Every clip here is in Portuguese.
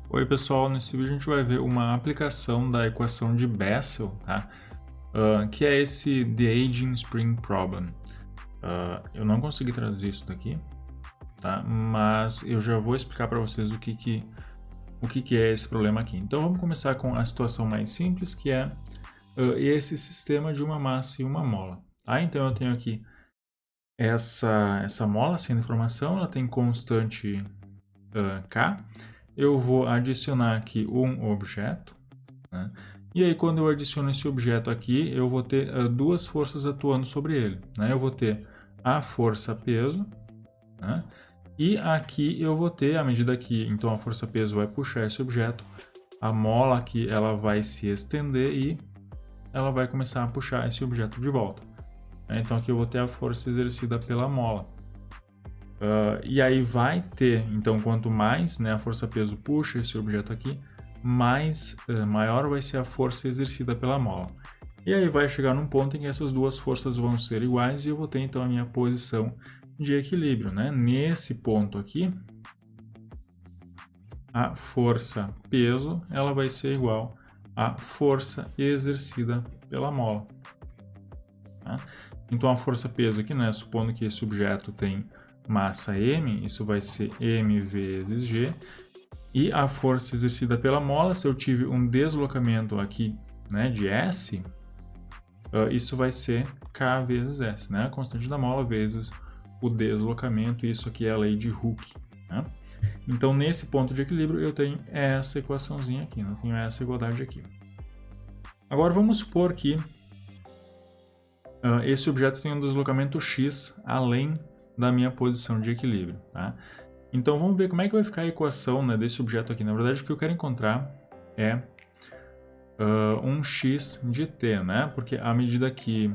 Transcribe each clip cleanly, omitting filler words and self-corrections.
Oi pessoal, nesse vídeo a gente vai ver uma aplicação da equação de Bessel, tá? Que é esse The Aging Spring Problem. Eu não consegui traduzir isso daqui, tá? Mas eu já vou explicar para vocês o que é esse problema aqui. Então vamos começar com a situação mais simples, que é esse sistema de uma massa e uma mola. Tá? Então eu tenho aqui essa mola sendo informação, ela tem constante K. Eu vou adicionar aqui um objeto, né? E aí quando eu adiciono esse objeto aqui, eu vou ter duas forças atuando sobre ele, né? Eu vou ter a força peso, né? E aqui eu vou ter, à medida que então a força peso vai puxar esse objeto, a mola aqui ela vai se estender e ela vai começar a puxar esse objeto de volta. Então aqui eu vou ter a força exercida pela mola. E aí vai ter, então quanto mais, né, a força-peso puxa esse objeto aqui, maior vai ser a força exercida pela mola. E aí vai chegar num ponto em que essas duas forças vão ser iguais e eu vou ter então a minha posição de equilíbrio, né? Nesse ponto aqui, a força-peso ela vai ser igual à força exercida pela mola. Tá? Então a força-peso aqui, né, supondo que esse objeto tem massa m, isso vai ser m vezes g, e a força exercida pela mola, se eu tive um deslocamento aqui, né, de s, isso vai ser k vezes s, né, a constante da mola vezes o deslocamento, isso aqui é a lei de Hooke, né? Então nesse ponto de equilíbrio eu tenho essa equaçãozinha aqui, eu tenho essa igualdade aqui. Agora vamos supor que esse objeto tem um deslocamento x além da minha posição de equilíbrio, tá? Então vamos ver como é que vai ficar a equação, né, desse objeto aqui. Na verdade o que eu quero encontrar é um x de t, né? Porque à medida que,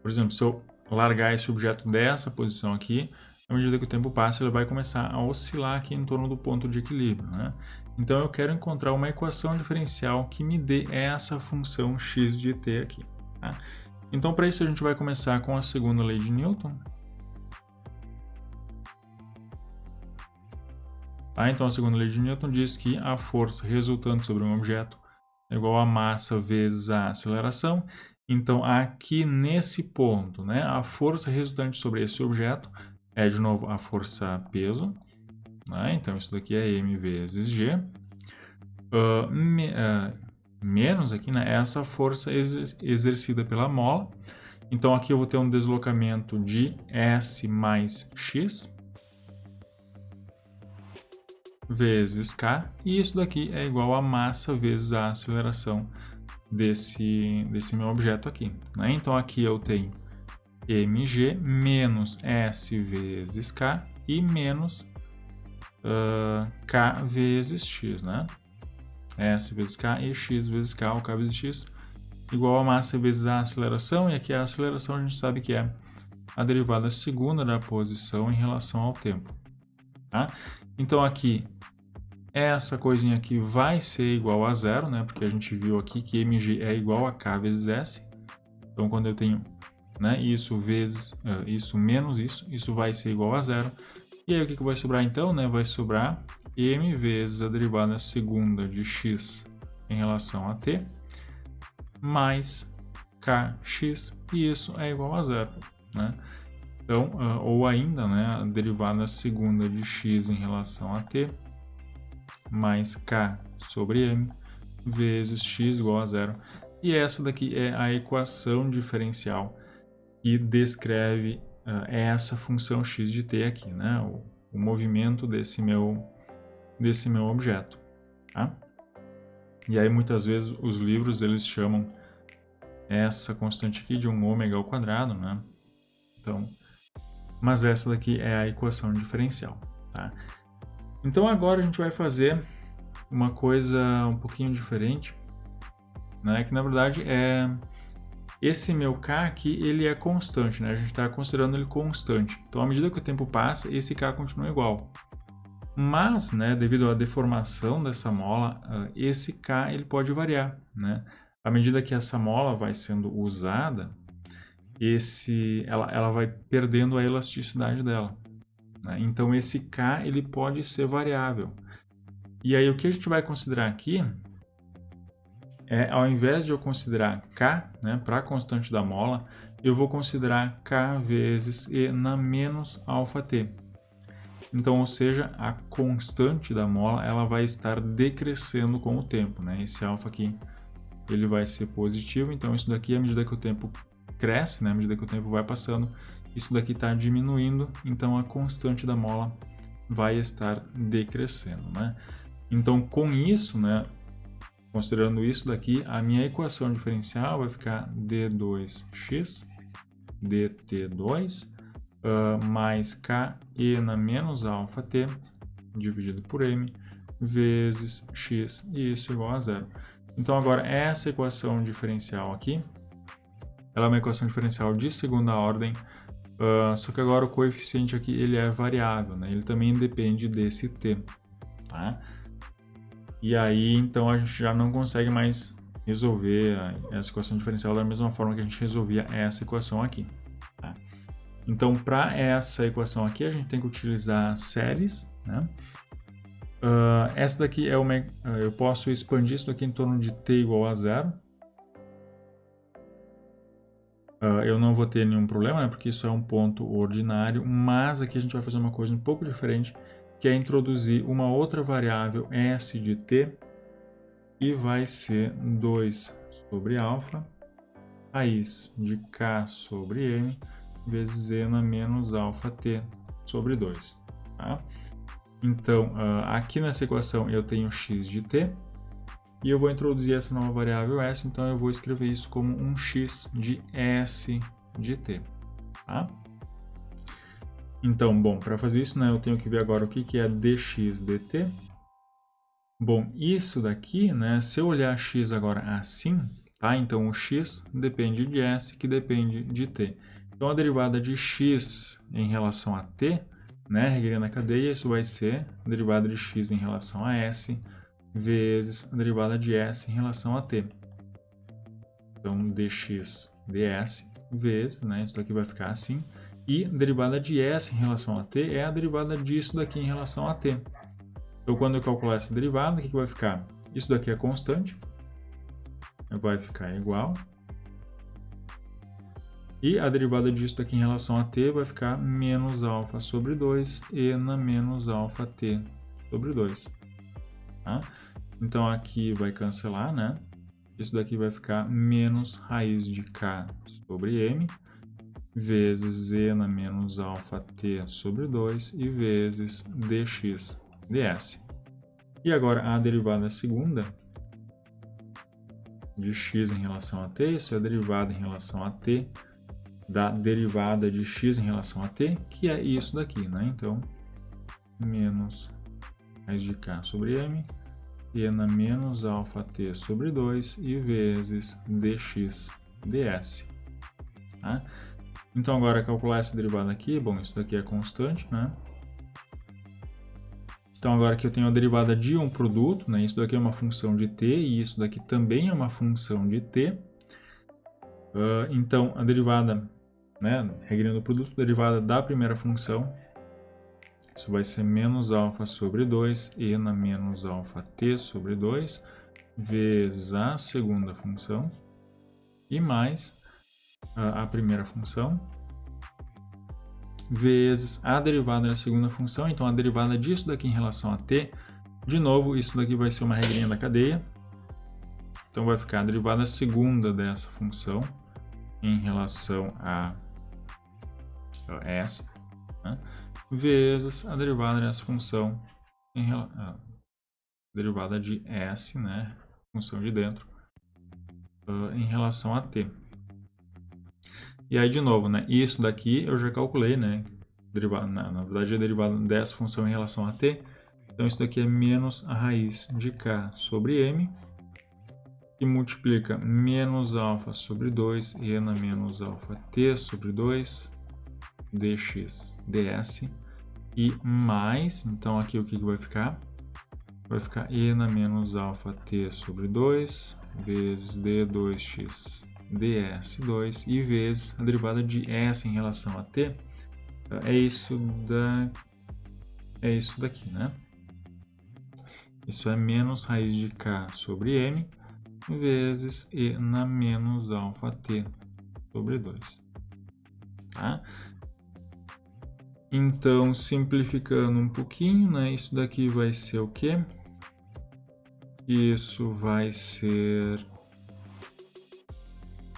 por exemplo, se eu largar esse objeto dessa posição aqui, à medida que o tempo passa ele vai começar a oscilar aqui em torno do ponto de equilíbrio, né? Então eu quero encontrar uma equação diferencial que me dê essa função x de t aqui, tá? Então para isso a gente vai começar com a segunda lei de Newton. Então a segunda lei de Newton diz que a força resultante sobre um objeto é igual a massa vezes a aceleração. Então aqui nesse ponto, né, a força resultante sobre esse objeto é de novo a força peso, né? Então isso daqui é m vezes g, menos aqui, né, essa força exercida pela mola. Então aqui eu vou ter um deslocamento de s mais x vezes k, e isso daqui é igual a massa vezes a aceleração desse meu objeto aqui, né? Então aqui eu tenho mg menos s vezes k e menos k vezes x, né? S vezes k e x vezes k, ou k vezes x, igual a massa vezes a aceleração, e aqui a aceleração a gente sabe que é a derivada segunda da posição em relação ao tempo, tá? Então aqui essa coisinha aqui vai ser igual a zero, né? Porque a gente viu aqui que mg é igual a k vezes s. Então quando eu tenho, né, isso vezes isso menos isso vai ser igual a zero. E aí o que vai sobrar então, né? Vai sobrar m vezes a derivada segunda de x em relação a t mais kx, e isso é igual a zero, né? Então, ou ainda, né, a derivada segunda de x em relação a t mais k sobre m vezes x igual a zero. E essa daqui é a equação diferencial que descreve essa função x de t aqui, né? O movimento desse meu objeto, tá? E aí muitas vezes os livros eles chamam essa constante aqui de um ômega ao quadrado, né? Então, mas essa daqui é a equação diferencial, tá? Então agora a gente vai fazer uma coisa um pouquinho diferente, né? Que na verdade é esse meu k aqui, ele é constante, né? A gente está considerando ele constante. Então à medida que o tempo passa, esse k continua igual. Mas, né, devido à deformação dessa mola, esse k ele pode variar, né? À medida que essa mola vai sendo usada, ela vai perdendo a elasticidade dela, né? Então esse k ele pode ser variável. E aí o que a gente vai considerar aqui ao invés de eu considerar K, né, para a constante da mola, eu vou considerar K vezes E na menos αT. Então, ou seja, a constante da mola ela vai estar decrescendo com o tempo, né? Esse alfa aqui ele vai ser positivo, então isso daqui, à medida que o tempo cresce, né, à medida que o tempo vai passando, isso daqui está diminuindo, então a constante da mola vai estar decrescendo, né? Então, com isso, né, considerando isso daqui, a minha equação diferencial vai ficar d2x dt2 mais KE na menos αT dividido por m vezes x, e isso igual a zero. Então, agora, essa equação diferencial aqui, ela é uma equação diferencial de segunda ordem, só que agora o coeficiente aqui ele é variável, né? Ele também depende desse t, tá? E aí, então, a gente já não consegue mais resolver essa equação diferencial da mesma forma que a gente resolvia essa equação aqui, tá? Então, para essa equação aqui, a gente tem que utilizar séries, né? Essa daqui é uma... eu posso expandir isso daqui em torno de t igual a zero. Eu não vou ter nenhum problema, né? Porque isso é um ponto ordinário, mas aqui a gente vai fazer uma coisa um pouco diferente, que é introduzir uma outra variável s de t, e vai ser 2 sobre alfa, raiz de k sobre m, vezes e na menos αT sobre 2. Tá? Então, aqui nessa equação eu tenho x de t, e eu vou introduzir essa nova variável s, então eu vou escrever isso como um x de s de t. Tá? Então, bom, para fazer isso, né, eu tenho que ver agora o que é dx dt. Bom, isso daqui, né, se eu olhar x agora assim, tá? Então, o x depende de s, que depende de t. Então, a derivada de x em relação a t, né, regrando a cadeia, isso vai ser a derivada de x em relação a s, vezes a derivada de s em relação a t. Então, dx ds vezes, né, isso daqui vai ficar assim, e a derivada de s em relação a t é a derivada disso daqui em relação a t. Então, quando eu calcular essa derivada, o que vai ficar? Isso daqui é constante, vai ficar igual. E a derivada disso daqui em relação a t vai ficar menos alfa sobre 2 e na menos αT sobre 2. Tá? Então, aqui vai cancelar, né? Isso daqui vai ficar menos raiz de k sobre m, vezes e na menos αT sobre 2 e vezes dx ds. E agora a derivada segunda de x em relação a t, isso é a derivada em relação a t da derivada de x em relação a t, que é isso daqui, né? Então, menos raiz de k sobre m, e na menos αT sobre 2 e vezes dx ds. Tá? Então, agora calcular essa derivada aqui, bom, isso daqui é constante, né? Então, agora que eu tenho a derivada de um produto, né? Isso daqui é uma função de t e isso daqui também é uma função de t. Então, a derivada, né? Regrando o produto, derivada da primeira função, isso vai ser menos alfa sobre 2 e na menos αT sobre 2 vezes a segunda função e mais a primeira função vezes a derivada da segunda função. Então, a derivada disso daqui em relação a t, de novo, isso daqui vai ser uma regrinha da cadeia. Então, vai ficar a derivada segunda dessa função em relação a s, né? Vezes a derivada dessa função a derivada de s, né, função de dentro, em relação a t. E aí, de novo, né, isso daqui eu já calculei, né, na verdade, a derivada dessa função em relação a t. Então, isso daqui é menos a raiz de k sobre m, que multiplica menos alfa sobre 2 e na menos αT sobre 2 dx ds, e mais, então aqui o que vai ficar? Vai ficar e na menos αT sobre 2 vezes d2x ds2 e vezes a derivada de s em relação a t, é isso daqui, né? Isso é menos raiz de k sobre m vezes e na menos alfa t sobre 2. Tá? Então, simplificando um pouquinho, né? Isso daqui vai ser o quê? Isso vai ser...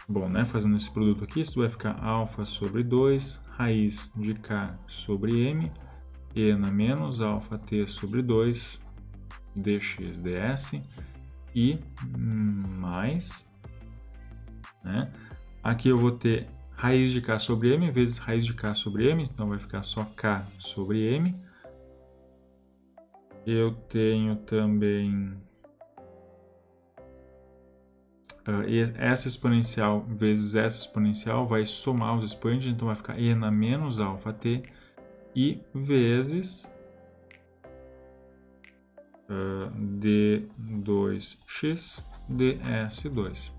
Bom, né? Fazendo esse produto aqui, isso vai ficar alfa sobre 2, raiz de k sobre m, e na menos alfa t sobre 2, dx ds, e mais, né? Aqui eu vou ter raiz de k sobre m vezes raiz de k sobre m, então vai ficar só k sobre m. Eu tenho também essa exponencial vezes essa exponencial, vai somar os expoentes, então vai ficar e na menos alfa t e vezes d2x ds2.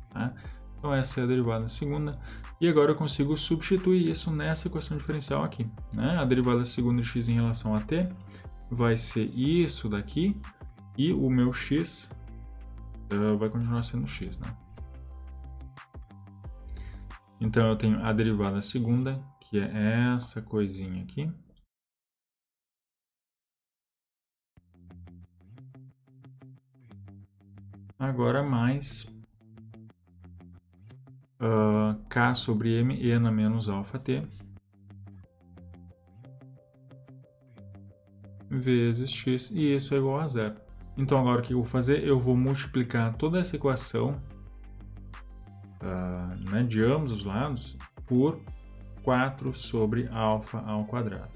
Tá? Então essa é a derivada segunda. E agora eu consigo substituir isso nessa equação diferencial aqui. Né? A derivada segunda de x em relação a t vai ser isso daqui, e o meu x vai continuar sendo x. Né? Então eu tenho a derivada segunda, que é essa coisinha aqui. Agora mais k sobre m e na menos alfa t vezes x, e isso é igual a zero. Então agora o que eu vou fazer? Eu vou multiplicar toda essa equação né, de ambos os lados por 4 sobre alfa ao quadrado.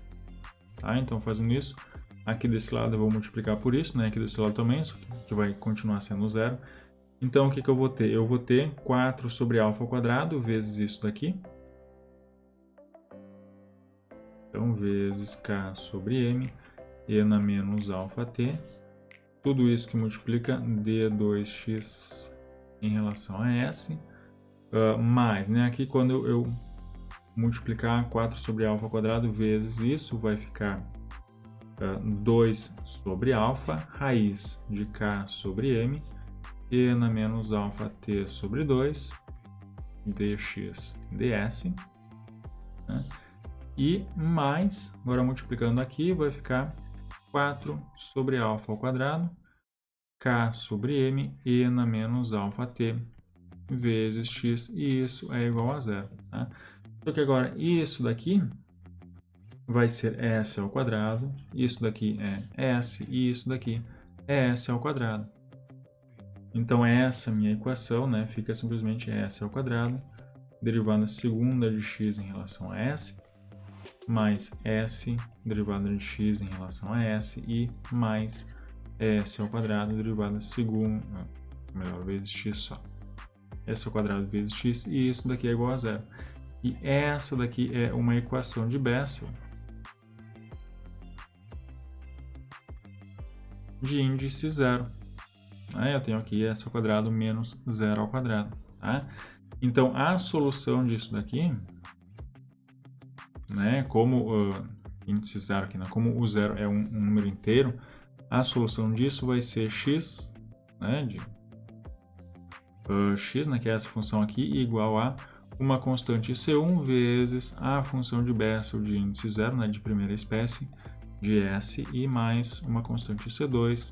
Tá? Então fazendo isso, aqui desse lado eu vou multiplicar por isso, né? Aqui desse lado também, isso que vai continuar sendo zero. Então o que eu vou ter? Eu vou ter 4 sobre alfa ao quadrado vezes isso daqui. Então vezes k sobre m e na menos alfa t. Tudo isso que multiplica d2x em relação a s. Mais, né? Aqui quando eu multiplicar 4 sobre alfa ao quadrado vezes isso, vai ficar 2 sobre alfa, raiz de k sobre m, e na menos alfa t sobre 2, dx ds. Né? E mais, agora multiplicando aqui, vai ficar 4 sobre alfa ao quadrado, k sobre m, e na menos alfa t vezes x, e isso é igual a zero. Tá? Só que agora isso daqui vai ser s ao quadrado, isso daqui é s, e isso daqui é s ao quadrado. Então essa minha equação, né, fica simplesmente s ao quadrado, derivada segunda de x em relação a s, mais s derivada de x em relação a s, e mais s ao quadrado derivada segunda, melhor, vezes x só. S ao quadrado vezes x, e isso daqui é igual a zero. E essa daqui é uma equação de Bessel de índice zero. Eu tenho aqui s ao quadrado menos zero ao quadrado. Tá? Então, a solução disso daqui, né, como índice zero aqui, né, como o zero é um número inteiro, a solução disso vai ser x, né, de x, né, que é essa função aqui, igual a uma constante C1 vezes a função de Bessel de índice zero, né, de primeira espécie, de S, e mais uma constante C2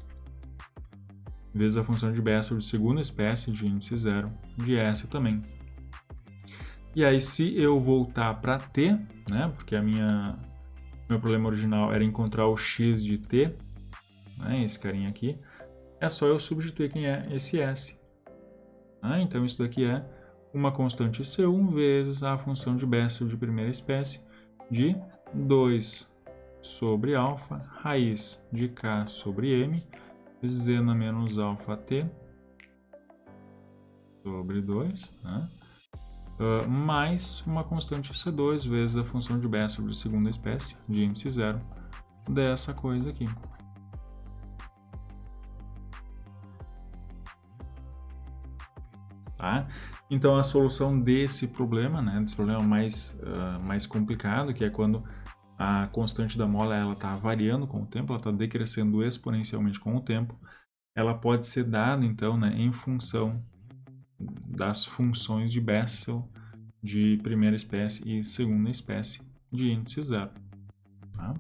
vezes a função de Bessel de segunda espécie, de índice zero, de S também. E aí, se eu voltar para T, né, porque meu problema original era encontrar o x de T, né, esse carinha aqui, é só eu substituir quem é esse S. Então, isso daqui é uma constante C1 vezes a função de Bessel de primeira espécie de 2 sobre alfa, raiz de k sobre m, vezes e na menos alfa t sobre 2, né? Mais uma constante C2 vezes a função de Bessel de segunda espécie, de índice zero, dessa coisa aqui. Tá? Então, a solução desse problema, né, desse problema mais complicado, que é quando a constante da mola ela está variando com o tempo, ela está decrescendo exponencialmente com o tempo, ela pode ser dada, então, né, em função das funções de Bessel de primeira espécie e segunda espécie de índice zero. Tá?